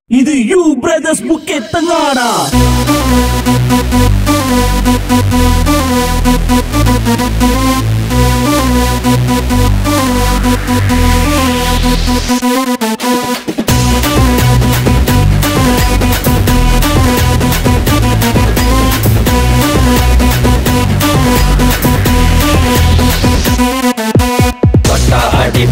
இது you brothers புக்கெட் தங்காடா.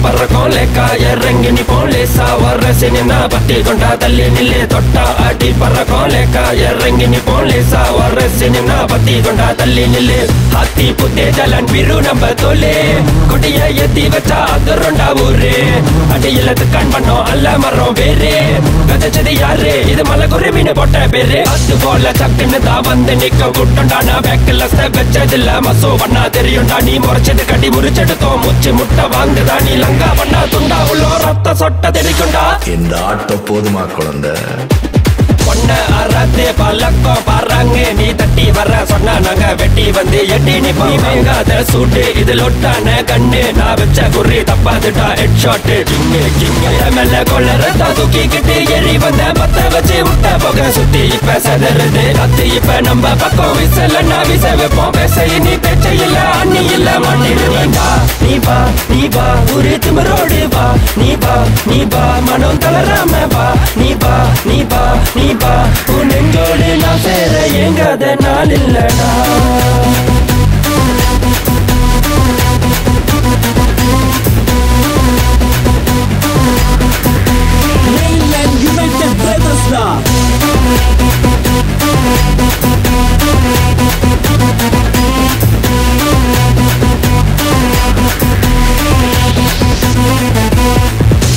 பறக்கும் லேக்கா இறங்கி நீ போலீஸா வர்ற சினிமா பத்தி கொண்டா தள்ளி நில்லே. தொட்டா அடி பறக்கும் லேக்கா இறங்கி நீ போலீஸா வர்ற சினிமா பத்தி கொண்டா தள்ளி நில்லே. ஹாத்தி புத்தே ஜலன் பிரு நம்ம தோலே குட்டிய ஏத்தி வச்சா அதுருண்டா ஊரு. அடியிலத்து கண் பண்ணோம் அல்ல மரம் வேறு கதைச்சது யாரு இது மலை குருவின்னு போட்ட பேரு. அது போல சக்குன்னு தான் வந்து நிக்க விட்டோண்டா. நான் பேக்கில் வச்சதில்ல மசோ பண்ணா தெரியும்டா. நீ முறைச்சது கடி முறிச்செடுத்தோம் மூச்சு முட்டை வாங்குதா. நீ லங்கா பண்ணா துண்டா உள்ள ரத்த சொட்ட தெரிக்குண்டா. இந்த ஆட்டம் போதுமா குழந்தை? பொண்ண அறத்தே பழக்கம் பாறாங்க. நீ தட்டி வர சொன்னா நாங்க வெட்டி வந்து எட்டி நிப்பாத சூட்டு இது லொட்டான கண்ணு. நான் வச்ச குறி தப்பாதுட்டா ஹெட் ஷாட். கிங்கு கிங்க மேல கொள்ளறதா தூக்கிக்கிட்டு எரி வந்த பத்த வச்சு விட்ட போக சுத்தி இப்ப சதறது கத்து. இப்ப நம்ம பக்கம் விசல நான் விச வைப்போம். பேச நீ பேச்ச இல்ல அண்ணி இல்ல மாட்டிருவேண்டா. நீ வா நீ வா ஒரு திமிரோடு வா. நீ வா நீ வா மனம் தளராம வா. நீ வா நீ வா நீ வா உன் நெஞ்சோடு நான் சேர எங்காத நாள் இல்லடா. Mainland United Brothers da.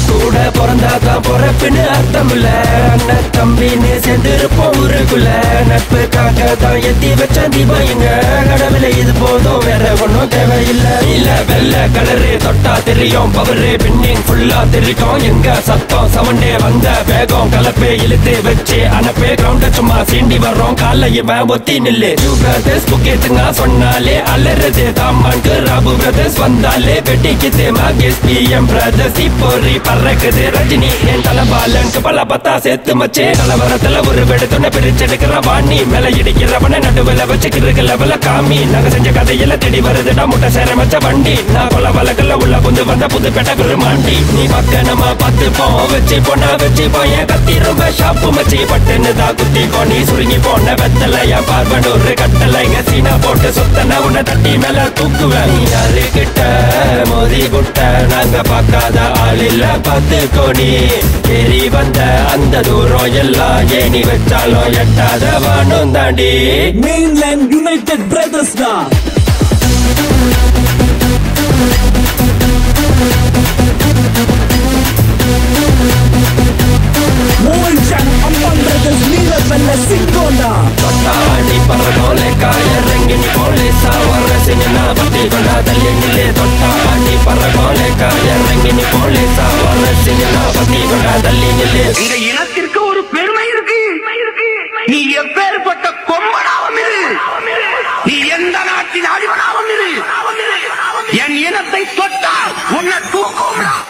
கூட பிறந்தாதான் பொறப்புன்னு அர்த்தம் இல்ல. அண்ணன் தம்பின்னு சேர்ந்திருப்போம் ஊருக்குள்ள. நட்புக்காக தான் எத்தி வச்ச தீபாயிங்க. கடவுளை இது போதும் வேற ஒன்னும் தேவையில்லை. இல்ல வெள்ளை கலரு தொட்டா தெரியும் பவரு. பின்னிங் ஃபுல்லா தெரிக்கும் எங்க சத்தம் சவுண்டே வந்த வேகம். கலப்பே இழுத்து வச்சு அனுப்பே கிரவுண்ட சும்மா சீண்டி வர்றோம். காலையுமே ஒத்தி நில்லு. யூ பிரதர்ஸ் புக்கெட்டுங்க சொன்னாலே அலறது தாமான்கு. ராபு பிரதர்ஸ் வந்தாலே வெட்டிக்குது மாகேஷ் பிஎம் பிரதர்ஸ் இப்போரி பறக்குது. ரஜினி என் தலைபாலனுக்கு பல பத்தா சேர்த்து மச்சே. கலவரத்துல ஒரு வெடுத்துன பிரிச்செடுக்கிற வாணி. மேல இடிக்கிறவன நடுவில் வச்சுக்கிற லெவல காமி. நாங்க செஞ்ச கதையில தேடி வருதுடா முட்டை சேர வச்ச வண்டி. நான் கொல வழக்குல உள்ள புந்து வந்த புது பெட்ட குருமாண்டி. நீ பக்க நம்ம பார்த்துப்போம் வச்சு பொண்ணா வச்சு போயன் கத்தி ரொம்ப ஷாப்பு மச்சி. பட்டுன்னு தான் குத்தி கோணி சுருங்கி போன வெத்தலையா பார்வனூர் கட்டளைங்க. சீனா போட்டு சுத்தன உன்னை தட்டி மேல தூக்குவேன். நீ யாரு கிட்ட மோதி குட்ட நாங்க பார்க்காத ஆள் இல்ல பார்த்து கோணி. ஏறி வந்த அந்த தூரம் எல்லாம் ஏணி வச்சாலும் எட்டாத வானும் தாண்டி. Mainland United Brothers da. Mohan Amman Brothers Neela Bella Singona. தொட்டாடி பறக்கும் லேக்கா இறங்கி நீ போலீஸா வர்ற சினிமா பத்தி கொண்டா தள்ளி நில்லே. தொட்டாடி பறக்கும் லேக்கா இறங்கி நீ போலீஸா வர்ற சினிமா பத்தி கொண்டா தள்ளி நில்லே. இந்த இனத்திற்கு ஒரு பெருமை இருக்கு. நீ எப்பேற்பட்ட கொம்பனாவும் இரு. நீ எந்த நாட்டின் அடிவனாவும் இரு. என் இனத்தை தொட்டால் உன்னை தூக்கும்.